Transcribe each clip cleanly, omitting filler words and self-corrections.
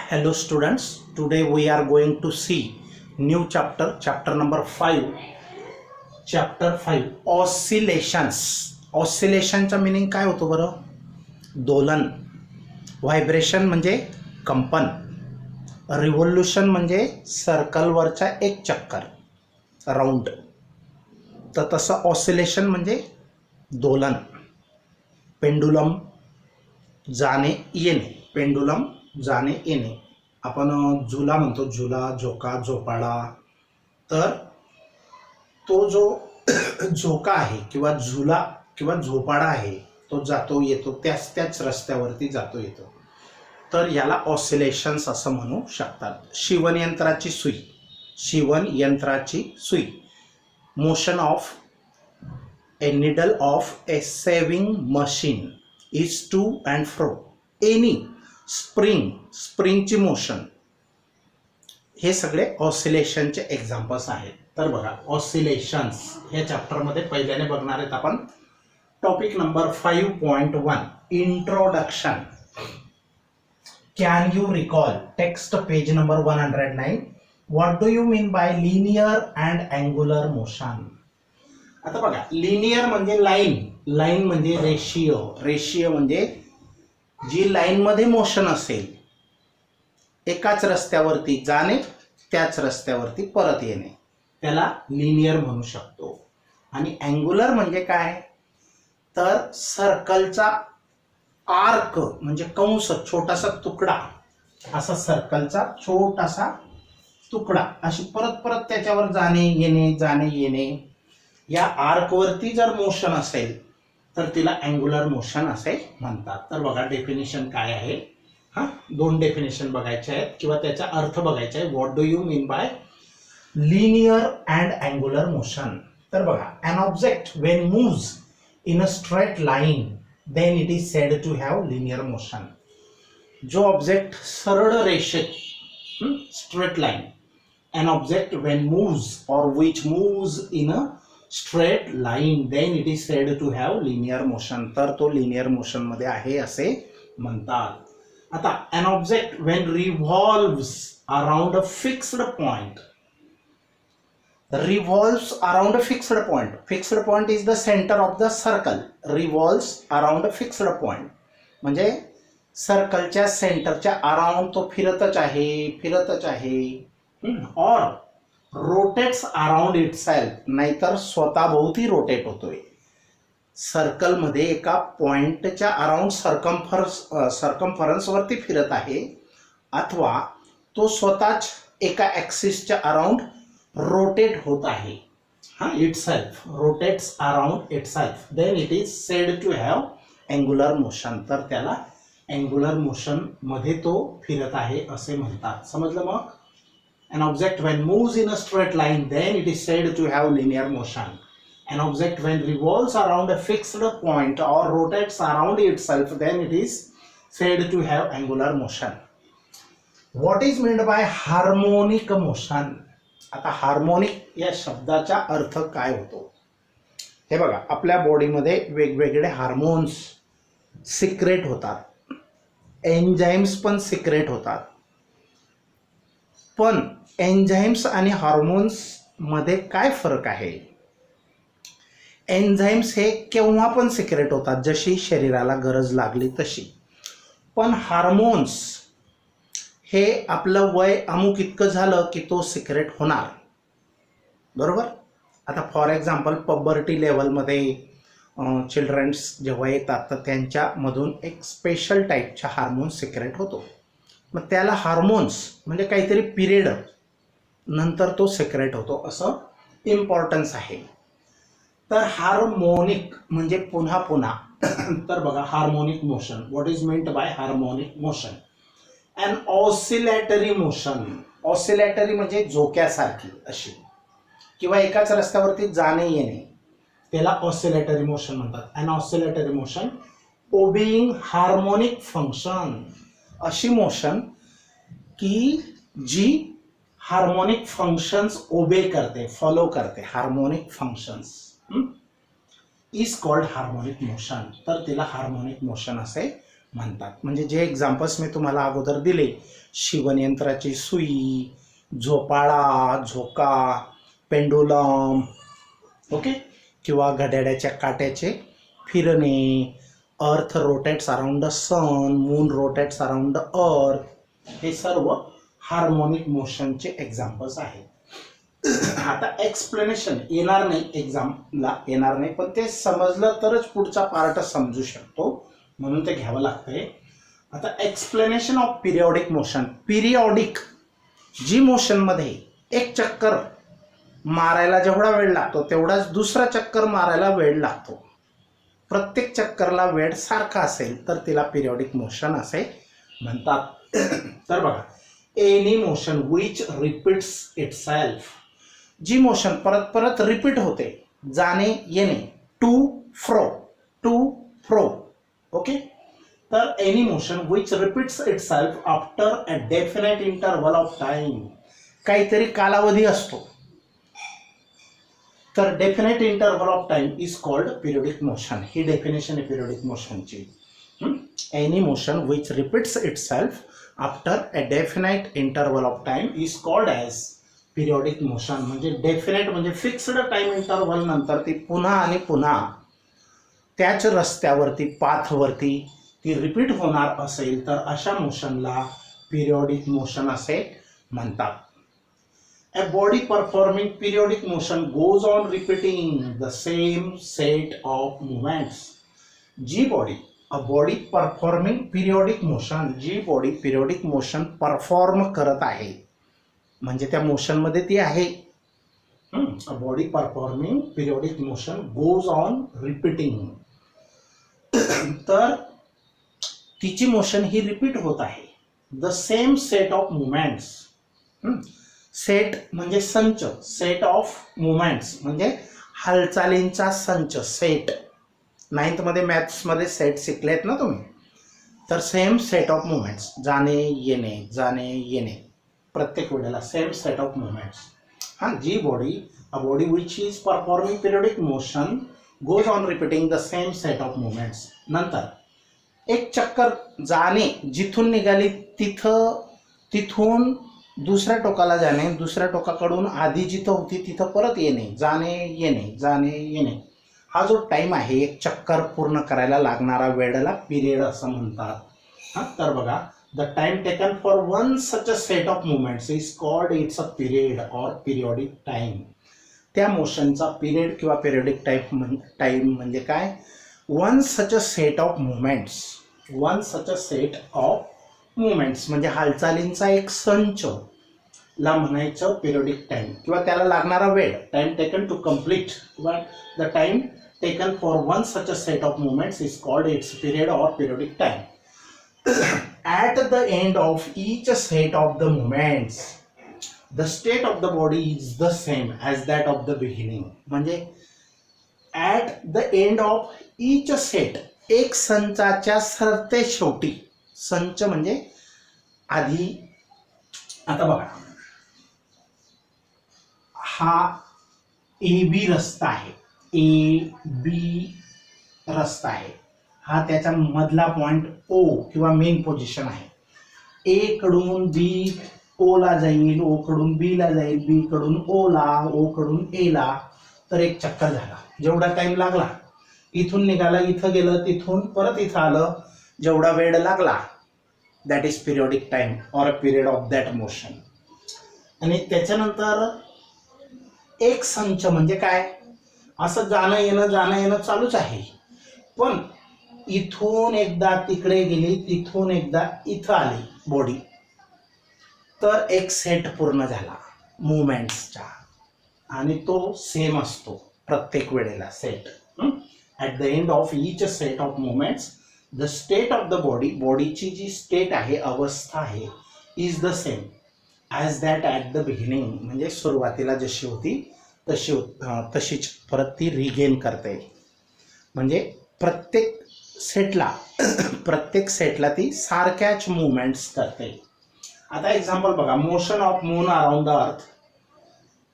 Hello students, today we are going to see new chapter number 5. Chapter 5 oscillations. Oscillationचा meaning काय होतो बरं? दोलन. Vibration म्हणजे कंपन. रिव्होल्यूशन म्हणजे सर्कलवरचा एक चक्कर, राऊंड. तर तसं ऑसिलेशन म्हणजे दोलन. पेंडुलम जाणे येणे, पेंडुलम जाणे येणे. आपण झुला म्हणतो, झुला, झोका, झोपाळा. तर तो जो झोका आहे किंवा झुला किंवा झोपाळा आहे तो जातो येतो, त्याच रस्त्यावरती जातो येतो. तर याला ऑसिलेशन्स असं म्हणू शकतात. शिवणयंत्राची सुई, शिवणयंत्राची सुई. Motion of a needle of a sewing machine is to and fro. Any spring, स्प्रिंगची मोशन. हे सगळे ऑसिलेशनचे एक्झाम्पल्स आहेत. तर बघा, ऑसिलेशन्स ह्या चॅप्टरमध्ये पहिल्याने बघणार आहेत आपण. Topic number 5.1 introduction. Can you recall text page number 109. What do you mean by linear and angular motion? आता बघा, लिनियर म्हणजे लाईन, लाईन म्हणजे रेशियो, रेशियो म्हणजे जी लाईनमध्ये मोशन असेल, एकाच रस्त्यावरती जाणे, त्याच रस्त्यावरती परत येणे, त्याला लिनियर म्हणू शकतो. आणि अँग्युलर म्हणजे काय? तर सर्कलचा आर्क म्हणजे कंस, छोटासा तुकडा, असा सर्कलचा छोटासा तुकडा, अशी परत परत त्याच्यावर जाणे येणे, जाणे येणे. या आर्कवरती जर मोशन असेल तर तिला अँग्युलर मोशन असे म्हणतात. तर बघा, डेफिनेशन काय आहे. दोन डेफिनेशन बघायचे आहेत किंवा त्याचा अर्थ बघायचा आहे. What do you mean by linear and angular motion? तर बघा, an object when moves in a straight line then it is said to have linear motion. जो ऑब्जेक्ट सरळ रेषेत, straight line, an object when moves or which moves in a straight line then it is said to have linear motion. तर तो linear motion मध्ये आहे असे म्हणतात. आता an object when revolves around a fixed point, revolves around a fixed point, fixed point is the center of the circle, revolves around a fixed point म्हणजे सर्कलच्या सेंटरच्या अराउंड तो फिरतच आहे, फिरतच आहे. और रोटेट्स अराउंड इटसेल्फ, नाहीतर स्वतःभोवती रोटेट होतोय. सर्कलमध्ये एका पॉइंटच्या अराउंड सर्कम्फरन्सवरती फिरत आहे, अथवा तो स्वतःच एका ॲक्सिसच्या अराउंड रोटेट होत आहे. Itself rotates around itself, then it is said to have angular motion. तर त्याला अँग्युलर मोशन मध्ये तो फिरत आहे असे म्हणतात. समजलं? मग an object when moves in a straight line then it is said to have linear motion. An object when revolves around a fixed point or rotates around itself then it is said to have angular motion. What is meant by harmonic motion? आता harmonic या शब्दाचा अर्थ काय होतो हे बघा. आपल्या बॉडीमध्ये वेगवेगळे हार्मोन्स सिक्रेट होतात, एन्झाइम्स पण सिक्रेट होतात. पण एन्झाइम्स आणि हार्मोन्स मध्ये काय फरक आहे? एन्झाइम्स हे केव्हा पण सिक्रेट होतात, जशी शरीराला गरज लागली तशी. पण हार्मोन्स हे आपलं वय अमुक इतकं झालं की तो सिक्रेट होणार, बरोबर? आता फॉर एक्झाम्पल, पबर्टी लेवलमध्ये चिल्ड्रन्स जेव्हा येतात तर त्यांच्यामधून एक स्पेशल टाईपचा हार्मोन्स सिक्रेट होतो. मग त्याला हार्मोन्स म्हणजे काहीतरी पिरियड नंतर तो सिक्रेट होतो, असं इम्पॉर्टन्स आहे. तर हार्मोनिक म्हणजे पुन्हा पुन्हा. तर बघा, harmonic motion, what is meant by harmonic motion? And oscillatory motion. Oscillatory म्हणजे झोक्यासारखी अशी, किंवा एकाच रस्त्यावरती जाणे येणे, त्याला ऑसिलेटरी मोशन म्हणतात. And oscillatory motion obeying harmonic function, अशी मोशन की जी हार्मोनिक फंक्शन्स ओबे करते, फॉलो करते. Harmonic functions is called harmonic motion. तर तिला हार्मोनिक मोशन असे म्हणतात. म्हणजे जे एक्झाम्पल्स मी तुम्हाला अगोदर दिले, शिवणयंत्राची सुई, झोपाळा, झोका, पेंडुलम, ओके, किंवा घड्याळाच्या काट्याचे फिरणे, earth rotates around the sun, moon rotates around the earth, हे सर्व हार्मोनिक मोशनचे एक्झाम्पल्स आहेत. आता एक्सप्लेनेशन येणार नाही, एक्झामला येणार नाही, पण ते समजलं तरच पुढचा पार्ट समजू शकतो, म्हणून ते घ्यावं लागतंय. आता explanation of periodic motion. Periodic जी मोशनमध्ये एक चक्कर मारायला जेवढा वेळ लागतो तेवढाच दुसरा चक्कर मारायला वेळ लागतो. प्रत्येक चक्करला वेळ सारखा असेल तर तिला पिरियॉडिक मोशन असे म्हणतात. तर बघा, any motion which repeats itself, जी मोशन परत परत रिपीट होते, जाणे येणे, टू फ्रो, ओके. तर any motion which repeats itself after a definite interval of time, काहीतरी कालावधी असतो, तर definite interval of time is called periodic motion. ही डेफिनेशन आहे पिरियडिक मोशनची. Any motion which repeats itself after a definite interval of time is called as periodic motion. म्हणजे definite म्हणजे fixed time interval नंतर ती पुन्हा आणि पुन्हा त्याच रस्त्यावरती, पाथवरती ती रिपीट होणार असेल तर अशा मोशनला पिरियडिक मोशन असे म्हणतात. A body performing periodic motion goes on repeating the same set of movements. A body performing periodic motion, G body periodic motion perform करत आहे म्हणजे त्या मोशन मध्ये ती आहे. A body performing periodic motion goes on repeating. तर तिची motion ही repeat होत आहे. The same set of movements. Set म्हणजे संच, सेट ऑफ मुवमेंट्स म्हणजे हालचालींचा संच, सेट. 9th मध्ये मॅथ्समध्ये सेट शिकलेत ना तुम्ही. तर सेम सेट ऑफ मुवमेंट्स, जाणे येणे, प्रत्येक वेळेला सेम सेट ऑफ मुवमेंट्स. जी body, a body which is performing periodic motion goes on repeating the same set of movements. नंतर एक चक्कर जाणे, जिथून निघाली तिथून दुसऱ्या टोकाला जाणे, दुसऱ्या टोकाकडून आधी जिथं होती तिथं परत येणे, जाणे येणे, हा जो टाइम आहे एक चक्कर पूर्ण करायला लागणारा वेळेला पिरियड असं म्हणतात. तर बघा, the time taken for one such a set of movements is called it's a period or periodic time. त्या मोशनचा पिरियड किंवा पिरियडिक टाइम म्हणजे काय? One such a set of movements, one such a set of movements म्हणजे हालचालींचा एक संच ला म्हणायचं पिरियडिक टाइम, किंवा त्याला लागणारा वेळ, टाइम टेकन टू कम्प्लीट, किंवा the time taken for one such a set of movements is called it's period or periodic time. At the end of each set of the movements, the state of the body is the same as that of the beginning. म्हणजे at the end of each set, एक संचाच्या सरते शेवटी, संच म्हणजे आधी. आता बघा, हा ए बी रस्ता आहे, ए बी रस्ता आहे, हा त्याच्या मधला पॉइंट ओ किंवा मेन पोझिशन आहे. ए कडून बी ओ ला जाईल, ओ कडून बी ला जाईल, बी कडून ओ ला, ओ कडून ए ला. तर एक चक्कर झाला, जेवढा टाइम लागला, इथून निघाला, इथं गेलं, तिथून परत इथं आलं, जेवढा वेळ लागला, that is periodic time or a period of that motion. आणि त्याच्यानंतर एक संच म्हणजे काय? असं जाणं येणं चालूच आहे, पण इथून एकदा तिकडे गेली, तिथून एकदा इथं आली बॉडी, तर एक सेट पूर्ण झाला मुवमेंट्सचा, आणि तो सेम असतो प्रत्येक वेळेला set. At the end of each set of movements, the state of the body, बॉडीची जी स्टेट आहे, अवस्था आहे, is the same as that at the beginning. म्हणजे सुरुवातीला जशी होती तशीच परत ती रिगेन करते. म्हणजे प्रत्येक सेटला ती सारख्याच मुवमेंट्स करते. आता एक्झाम्पल बघा, motion of moon around the earth.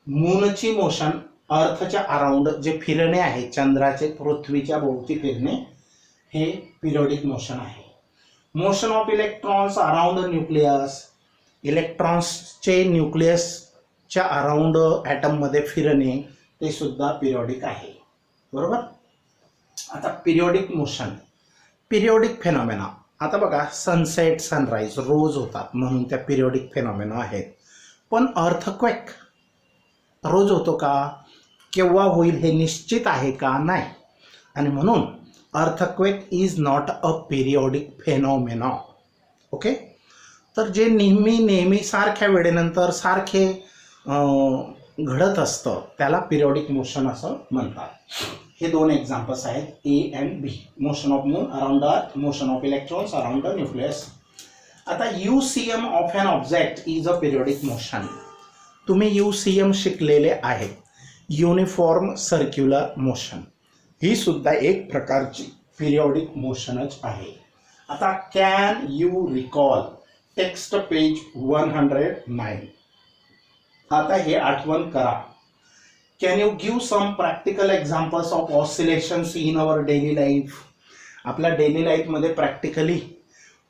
मूनची मोशन अर्थच्या अराउंड जे फिरणे आहे, चंद्राचे पृथ्वीच्या भोवती फिरणे, हे पिरियडिक मोशन आहे. Motion of electrons around the nucleus, इलेक्ट्रॉन्सचे न्यूक्लियसच्या अराउंड ॲटममध्ये फिरणे ते सुद्धा पिरियॉडिक आहे. बरोबर. आता पिरियॉडिक मोशन, पिरियॉडिक फेनॉमेना. आता बघा, सनसेट सनराईज रोज होतात म्हणून त्या पिरियॉडिक फेनॉमेना आहेत. पण अर्थक्वेक रोज होतो का, केव्हा होईल हे निश्चित आहे का, नाही. आणि म्हणून earthquake is not a periodic phenomena. Okay. तर जे नेहमी सारख्या वेळेनंतर सारखे घडत असतं त्याला पिरियॉडिक मोशन असं म्हणतात. हे दोन एक्झाम्पल्स आहेत, A and B. Motion of moon around earth, motion of electrons around the nucleus. आता UCM of an object is a periodic motion. तुम्ही UCM शिकलेले आहेत, युनिफॉर्म सर्क्युलर मोशन. ही सुद्धा एक प्रकारची पिरियॉडिक मोशनच आहे. आता can you recall, text page 109. आता हे आठवण करा. Can you give some practical examples of oscillations in our daily life. आपल्या डेली लाईफमध्ये प्रॅक्टिकली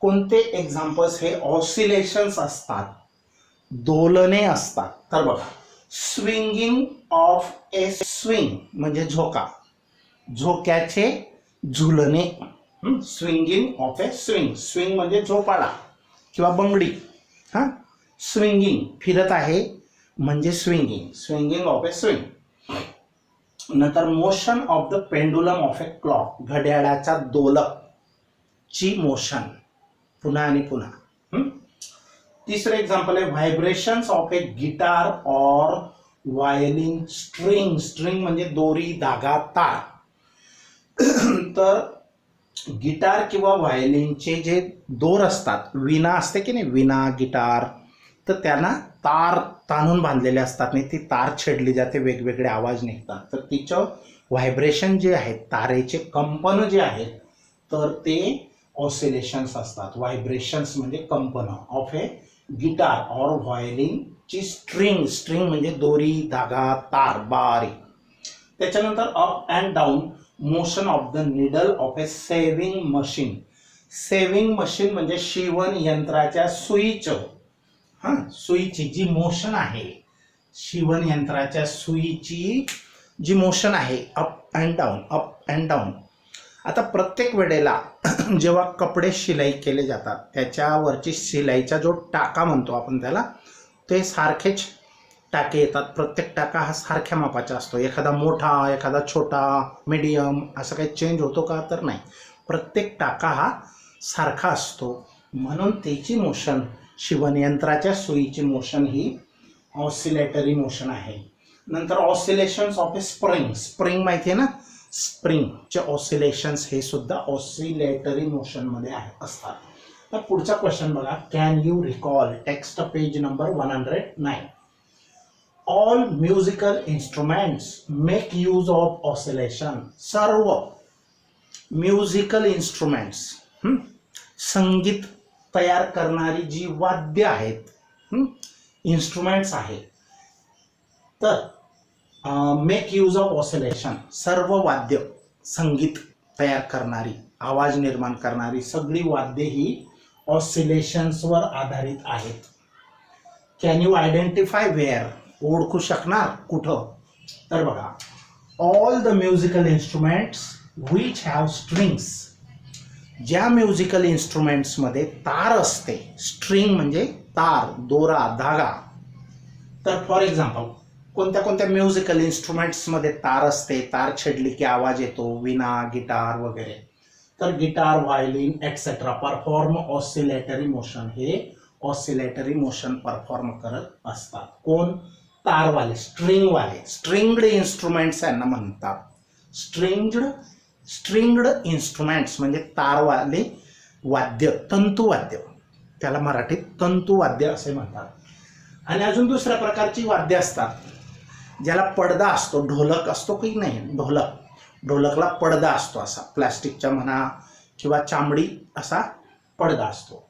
कोणते एक्झाम्पल्स हे ऑसिलेशन्स असतात, दोलने असतात. तर बघा, स्विंगिंग ऑफ ए स्विंग म्हणजे झोका, झोक्याचे झुलणे. Swinging of a swing, swing म्हणजे झोपाळा किंवा बंगडी. हां, स्विंगिंग फिरत आहे म्हणजे swinging, swinging of a swing. नंतर motion of the pendulum of a clock, घड्याळाच्या दोलकची मोशन पुन्हा आणि पुन्हा. तिसरं एक्झाम्पल आहे vibrations of a guitar or violin string. String म्हणजे दोरी, धागा, तार. तर गिटार किंवा व्हायोलिनचे जे दोर असतात, विणा असते की नाही, विणा, गिटार, तर त्यांना तार ताणून बांधलेले असतात नाही, ती तार छेडली जाते, वेगवेगळे आवाज निघतात. तर तिचं व्हायब्रेशन जे आहेत, तारेचे कंपन जे आहेत, तर ते ऑसिलेशन्स असतात. व्हायब्रेशन्स म्हणजे कंपन ऑफ ए गिटार ऑर व्हायोलिनची स्ट्रिंग. स्ट्रिंग म्हणजे दोरी, धागा, तार, बारीक. त्याच्यानंतर up and down motion of the needle of a sewing machine. Sewing machine म्हणजे शिवण यंत्राच्या सुईचं, हां, सुईची जी मोशन आहे, शिवण यंत्राच्या सुईची जी मोशन आहे, up and down, up and down. आता प्रत्येक वेळेला जेव्हा कपडे शिलाई केले जातात त्याच्यावरची शिलाईचा जो टाका म्हणतो आपण त्याला, ते सारखेच टाके येतात. प्रत्येक टाका हा सारख्या मापाचा असतो. एखादा मोठा, एखादा छोटा, मीडियम, असं काही चेंज होतो का, तर नाही. प्रत्येक टाका हा सारखा असतो. म्हणून त्याची मोशन, शिवणयंत्राच्या सुईची मोशन ही ऑसिलेटरी मोशन आहे. नंतर oscillations of A spring. Spring माहिती आहे ना, स्प्रिंगचे ऑसिलेशन्स हे सुद्धा ऑसिलेटरी मोशनमध्ये असतात. तर पुढचा क्वेश्चन बघा, can you recall, text page number 109. All musical instruments make use of oscillation. सर्व म्युझिकल इन्स्ट्रुमेंट्स, संगीत तयार करणारी जी वाद्य आहेत, इन्स्ट्रुमेंट्स आहेत, तर मेक यूज ऑफ ऑसिलेशन. सर्व वाद्य, संगीत तयार करणारी, आवाज निर्माण करणारी सगळी वाद्ये ही ऑसिलेशन्सवर आधारित आहेत. कॅन यू आयडेंटिफाय वेअर, ओळखू शकणार कुठं, तर बघा, all the musical instruments which have strings. ज्या म्युझिकल इन्स्ट्रुमेंट्समध्ये तार असते, स्ट्रिंग म्हणजे तार, दोरा, धागा. तर फॉर एक्झाम्पल, कोणत्या कोणत्या म्युझिकल इन्स्ट्रुमेंट्समध्ये तार असते, तार छेडली की आवाज येतो, विणा, गिटार वगैरे. तर guitar, violin etcetera perform oscillatory motion. हे ऑसिलेटरी मोशन परफॉर्म करत असतात. कोण, तारवाले, स्ट्रिंगवाले. स्ट्रिंग्ड इन्स्ट्रुमेंट्स यांना म्हणतात. स्ट्रिंग्ड इन्स्ट्रुमेंट्स म्हणजे तारवाले वाद्य, तंतुवाद्य, त्याला मराठीत तंतुवाद्य असे म्हणतात. आणि अजून दुसऱ्या प्रकारची वाद्य असतात ज्याला पडदा असतो. ढोलक असतो की नाही, ढोलकला पडदा असतो, असा प्लास्टिकचा म्हणा किंवा चामडी असा पडदा असतो.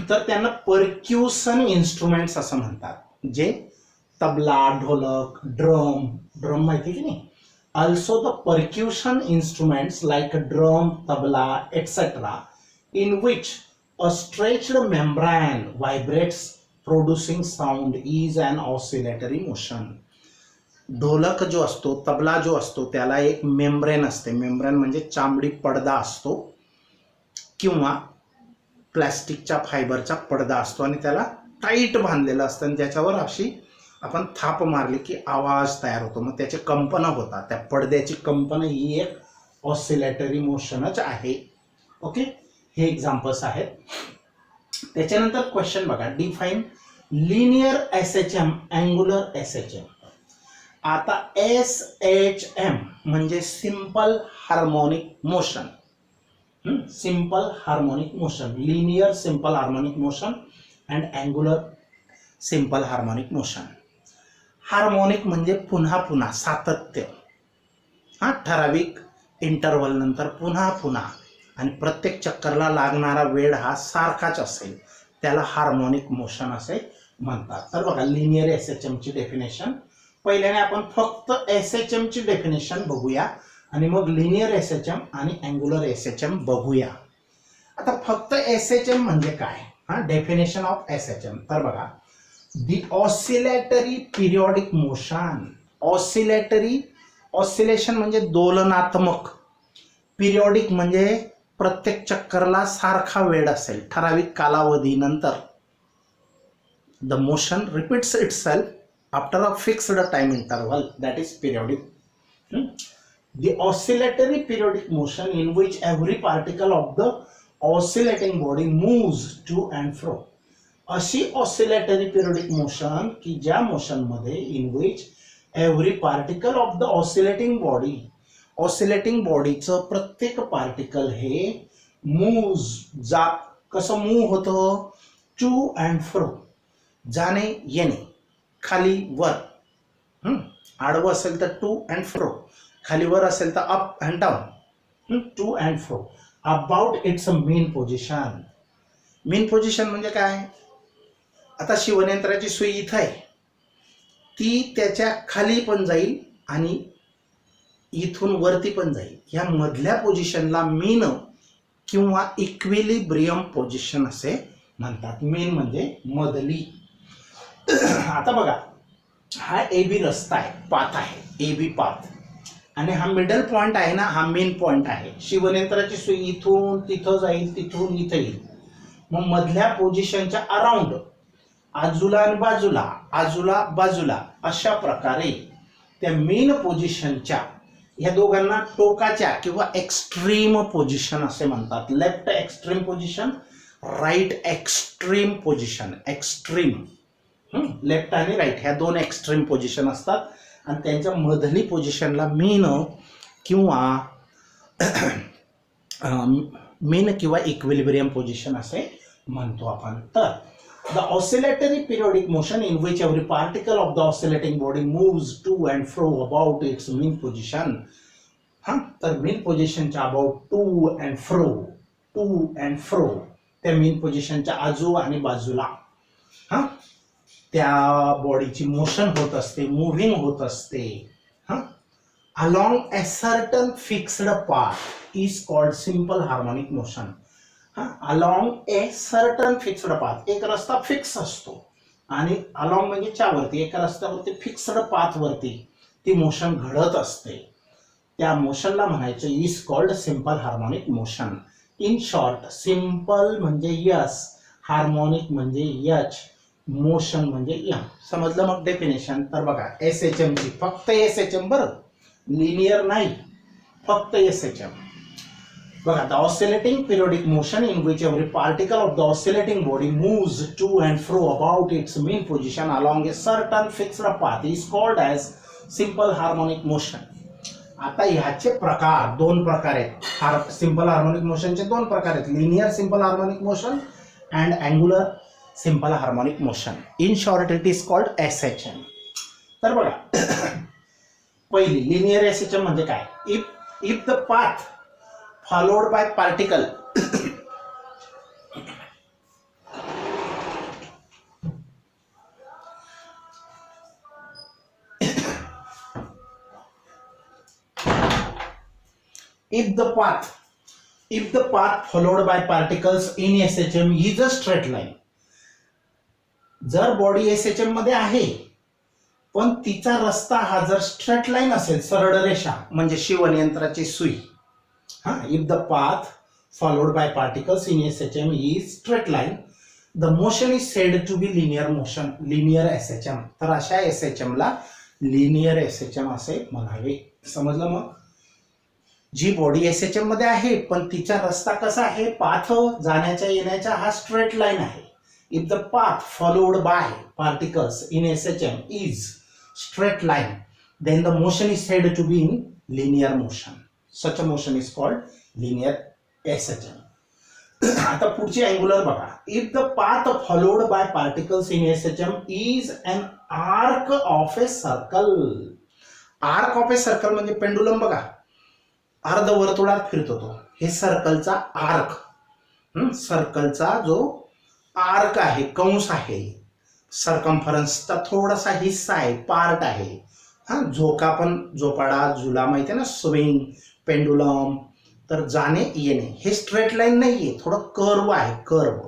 तर त्यांना परक्युशन इन्स्ट्रुमेंट्स असं म्हणतात. जे तबला, ढोलक, ड्रम माहिती की नाही. Also the percussion instruments like drum, tabla etcetera in which a stretched membrane vibrates producing sound is an oscillatory motion. ढोलक जो असतो, तबला जो असतो, त्याला एक मेम्ब्रेन असते. मेम्ब्रेन म्हणजे चामडी पडदा असतो किंवा प्लास्टिकच्या फायबरचा पडदा असतो आणि त्याला टाईट बांधलेलं असतं आणि त्याच्यावर अशी आपण थाप मारली की आवाज तयार होतो. मग त्याचे कंपन होतात. त्या पडद्याची कंपन ही एक ऑसिलेटरी मोशनच आहे. ओके, हे एक्झाम्पल्स आहेत. त्याच्यानंतर क्वेश्चन बघा, define linear SHM, angular SHM. आता SHM म्हणजे simple harmonic motion. Simple harmonic motion, linear simple harmonic motion and angular simple harmonic motion. Harmonic म्हणजे पुन्हा पुन्हा सातत्य, ठराविक इंटरवल नंतर पुन्हा पुन्हा आणि प्रत्येक चक्करला लागणारा वेळ हा सारखाच असेल, त्याला हार्मोनिक मोशन असे म्हणतात. तर बघा, लिनियर SHM ची डेफिनेशन पहिल्याने आपण फक्त SHM ची डेफिनेशन बघूया आणि मग लिनियर SHM आणि अँग्युलर SHM बघूया. आता फक्त SHM म्हणजे काय, डेफिनेशन ऑफ SHM. तर बघा, the oscillatory periodic motion. Oscillatory, oscillation म्हणजे दोलनात्मक, पिरियॉडिक म्हणजे प्रत्येक चक्करला सारखा वेळ असेल, ठराविक कालावधीनंतर. The motion repeats itself after a fixed time interval, that is periodic. The oscillatory periodic motion in which every particle of the oscillating body moves to and fro. अशी ऑसिलेटरी पिरियडिक मोशन की ज्या motion मध्ये in which every particle of the oscillating body, oscillating बॉडीचं प्रत्येक particle हे moves, जा कसं move होतं, टू अँड फ्रो, जाणे येणे, खाली वर. आडवं असेल तर टू अँड फ्रो, खाली वर असेल तर up and down, to and fro about its mean position. Mean position म्हणजे काय, आता शिवणयंत्राची सुई इथं आहे, ती त्याच्या खाली पण जाईल आणि इथून वरती पण जाईल. या मधल्या पोझिशनला मीन किंवा इक्विलिब्रियम पोझिशन असे म्हणतात. मेन म्हणजे मधली. आता बघा, हा AB रस्ता आहे, पाथ आहे, AB पाथ, आणि हा मिडल पॉइंट आहे ना, हा मेन पॉइंट आहे. शिवणयंत्राची सुई इथून तिथं जाईल, तिथून इथं येईल. मग मधल्या पोझिशनच्या अराउंड, आजूला आणि बाजूला, आजूला बाजूला, अशा प्रकारे त्या मेन पोझिशनच्या ह्या दोघांना टोकाच्या किंवा एक्स्ट्रीम पोझिशन असे म्हणतात. Left extreme position, right extreme position. Extreme, left आणि राईट ह्या दोन एक्स्ट्रीम पोझिशन असतात आणि त्यांच्या मधली पोझिशनला मेन किंवा इक्विलिब्रियम पोझिशन असे म्हणतो आपण. तर the oscillatory periodic motion in which every particle of the oscillating body moves to and fro about its mean position. तर मेन पोझिशनच्या अबाउट टू अँड फ्रो, त्या मेन पोझिशनच्या आजू आणि बाजूला त्या बॉडीची मोशन होत असते, मुव्हिंग होत असते. Along a certain fixed path is called simple harmonic motion. Along a certain fixed path, एक रस्ता फिक्स असतो आणि अलॉंग म्हणजे च्यावरती, एका रस्त्यावरती फिक्स्ड पाथ वरती ती मोशन घडत असते. त्या मोशनला म्हणायचं is called simple harmonic motion. In short, simple म्हणजे यस, हार्मोनिक म्हणजे यच, मोशन म्हणजे यम. समजलं मग डेफिनेशन. तर बघा, SHM ची फक्त SHM, बरं, लिनियर नाही, फक्त SHM. बघा, the oscillating periodic motion in which every particle of the oscillating body moves to and fro about its mean position along a certain fixed path is called as simple harmonic motion. आता ह्याचे प्रकार, दोन प्रकार आहेत. Simple harmonic मोशनचे दोन प्रकार आहेत, linear simple harmonic motion and angular simple harmonic motion. In short it is called SHM. तर बघा, पहिली लिनियर SHM म्हणजे काय, if the path followed bye particle if the path if the path followed by particles in SHM is a straight line. जर body SHM मध्ये आहे पण तिचा रस्ता हा जर स्ट्रेट लाईन असेल, सरळ रेषा म्हणजे शिवणयंत्राची सुई. If the path followed by particles in SHM is straight line, the motion is said to be linear motion, linear SHM. तर अशा SHM ला लिनियर SHM असे म्हणावे. समजलं? मग जी बॉडी SHM मध्ये आहे पण तिचा रस्ता कसा आहे, पाथ जाण्याच्या येण्याचा हा स्ट्रेट लाईन आहे. If the path followed by particles in SHM is straight line, then the motion is said to be in linear motion. Such a motion is called linear SHM. आता पुढची angular बघा. If the path followed by particles in SHM is an arc of a circle. Arc of a circle म्हणजे pendulum बघा, अर्धवर्तुळात फिरतो तो. हे सर्कलचा arc, सर्कलचा जो arc आहे, कंस आहे, सर्कम्फरन्सचा थोडासा हिस्सा आहे, पार्ट आहे. झोका पण, झोपाळा, झुला माहिती आहे ना, स्विंग, पेंडुलम. तर जाणे येणे हे स्ट्रेट लाईन नाहीये, थोडं कर्व आहे, कर्व.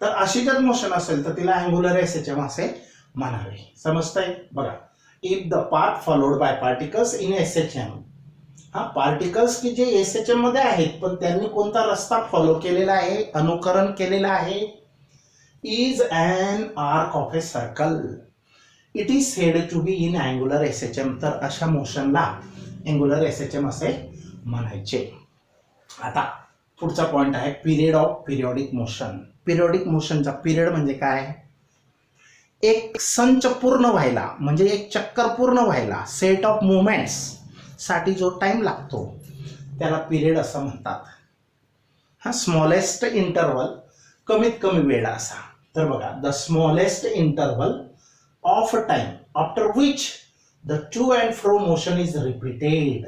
तर अशी जर मोशन असेल तर तिला अँगुलर SHM असे म्हणावे. समजतंय? बघा. If the path followed by particles in SHM, particles की जे SHM मध्ये आहेत पण त्यांनी कोणता रस्ता फॉलो केलेला आहे, अनुकरण केलेलं आहे, is an arc of a circle, it is said to be in angular SHM. तर अशा मोशनला अँगुलर SHM असे म्हणायचे. आता पुढचा पॉइंट आहे period of periodic motion. Periodic मोशनचा पिरियड म्हणजे काय? एक संच पूर्ण व्हायला म्हणजे एक चक्कर पूर्ण व्हायला, सेट ऑफ मुवमेंट्स साठी जो टाइम लागतो त्याला पिरियड असं म्हणतात. स्मॉलेस्ट इंटरवल, कमीत कमी वेळ असा. तर बघा, the smallest interval of time after which the to and fro motion is repeated.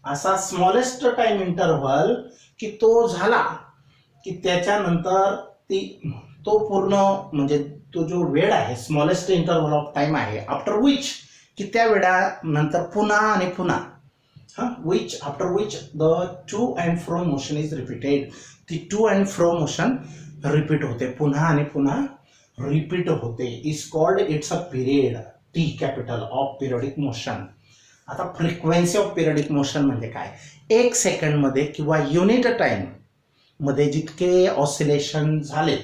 असा स्मॉलेस्ट टाइम इंटरवल की तो झाला की त्याच्यानंतर तो पूर्ण म्हणजे तो जो वेळ आहे, स्मॉलेस्ट इंटरवल ऑफ टाइम आहे, आफ्टर विच की त्या वेळानंतर पुन्हा आणि पुन्हा, which after which the to and fro motion is repeated. ती to and fro motion repeat होते, पुन्हा आणि पुन्हा रिपीट होते, is called, it's a period, T capital, of periodic motion. आता फ्रिक्वेन्सी ऑफ पिरियोडिक मोशन म्हणजे काय? एक सेकंडमध्ये किंवा युनिट टाइम मध्ये जितके ऑसिलेशन झाले,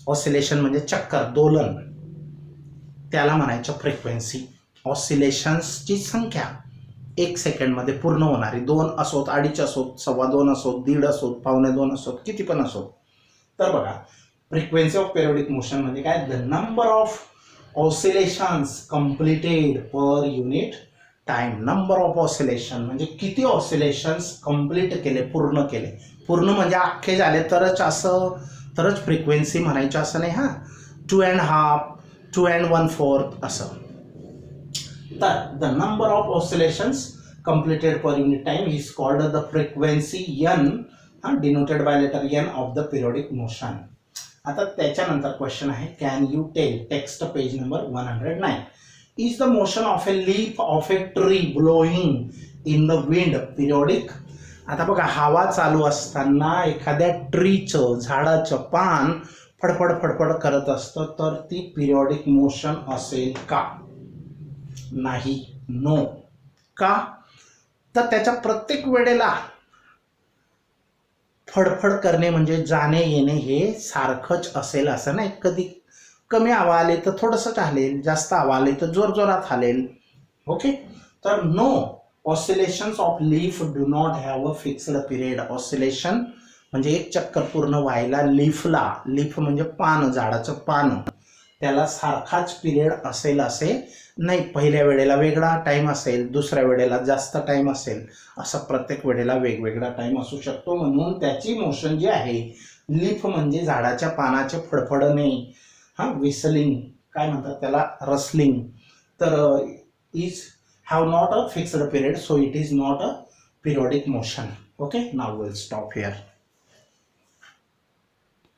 ऑसिलेशन म्हणजे चक्कर, दोलन, त्याला म्हणायचं फ्रिक्वेन्सी. ऑसिलेशन्सची संख्या एक सेकंडमध्ये पूर्ण होणारी, 2 असोत, 2.5 असोत, 2.25 असोत, 1.5 असोत, 2.25 असोत, किती पण असोत. तर बघा, फ्रिक्वेन्सी ऑफ पिरियोडिक मोशन म्हणजे काय? The number of oscillations completed per unit time. Number of oscillation म्हणजे किती ऑसिलेशन्स कंप्लीट केले, पूर्ण केले. पूर्ण म्हणजे अख्खे झाले तरच फ्रिक्वेन्सी म्हणायची असं नाही. 2.5, 2.14 असं. तर the number of oscillations completed per unit time is called the frequency n, denoted by letter n of the periodic motion. आता त्याच्यानंतर क्वेश्चन आहे, can you tell, text page number 109, is the motion of a leaf of a tree blowing in the wind periodic. आता बघा, हवा चालू असताना एखाद्या ट्रीचं, झाडाचं पान फडफड फडफड करत असतं, तर ती पिरियोडिक मोशन असेल का? नाही, नो. का? तर त्याच्या प्रत्येक वेळेला फडफड करणे म्हणजे जाणे येणे हे सारखंच असेल असं नाही. कधी कमी हवा आली तर थोडंसंच हलेल, जास्त हवा आली तर जोरजोरात हलेल. ओके. तर no, oscillations of leaf do not have a fixed period. Oscillation म्हणजे एक चक्कर पूर्ण व्हायला लीफला, लीफ म्हणजे पान, झाडाचं पान, त्याला सारखाच पिरियड असेल असे नाही. पहिल्या वेळेला वेगळा टाइम असेल, दुसऱ्या वेळेला जास्त टाइम असेल, असं प्रत्येक वेळेला वेगवेगळा टाइम असू शकतो. म्हणून त्याची मोशन जी आहे, लीफ म्हणजे झाडाच्या पानाचे फडफडणे, विसलिंग काय म्हणतात त्याला, रसलिंग, तर is have not a fixed period, so it is not a periodic motion. Okay, now will stop here.